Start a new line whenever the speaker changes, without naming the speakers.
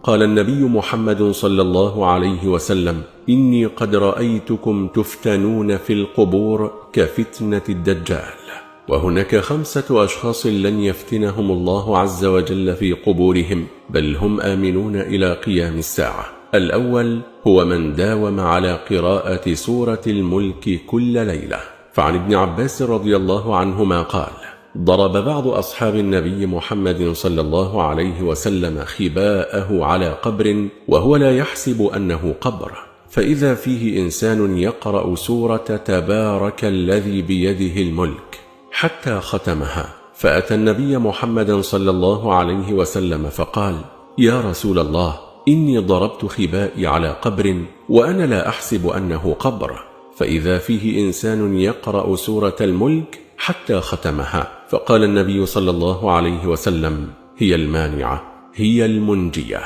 قال النبي محمد صلى الله عليه وسلم: إني قد رأيتكم تفتنون في القبور كفتنة الدجال. وهناك 5 أشخاص لن يفتنهم الله عز وجل في قبورهم، بل هم آمنون إلى قيام الساعة. الأول هو من داوم على قراءة سورة الملك كل ليلة. فعن ابن عباس رضي الله عنهما قال: ضرب بعض أصحاب النبي محمد صلى الله عليه وسلم خباءه على قبر وهو لا يحسب أنه قبر، فإذا فيه إنسان يقرأ سورة تبارك الذي بيده الملك حتى ختمها، فأتى النبي محمد صلى الله عليه وسلم فقال: يا رسول الله، إني ضربت خبائي على قبر وأنا لا أحسب أنه قبر، فإذا فيه إنسان يقرأ سورة الملك حتى ختمها. فقال النبي صلى الله عليه وسلم: هي المانعة، هي المنجية.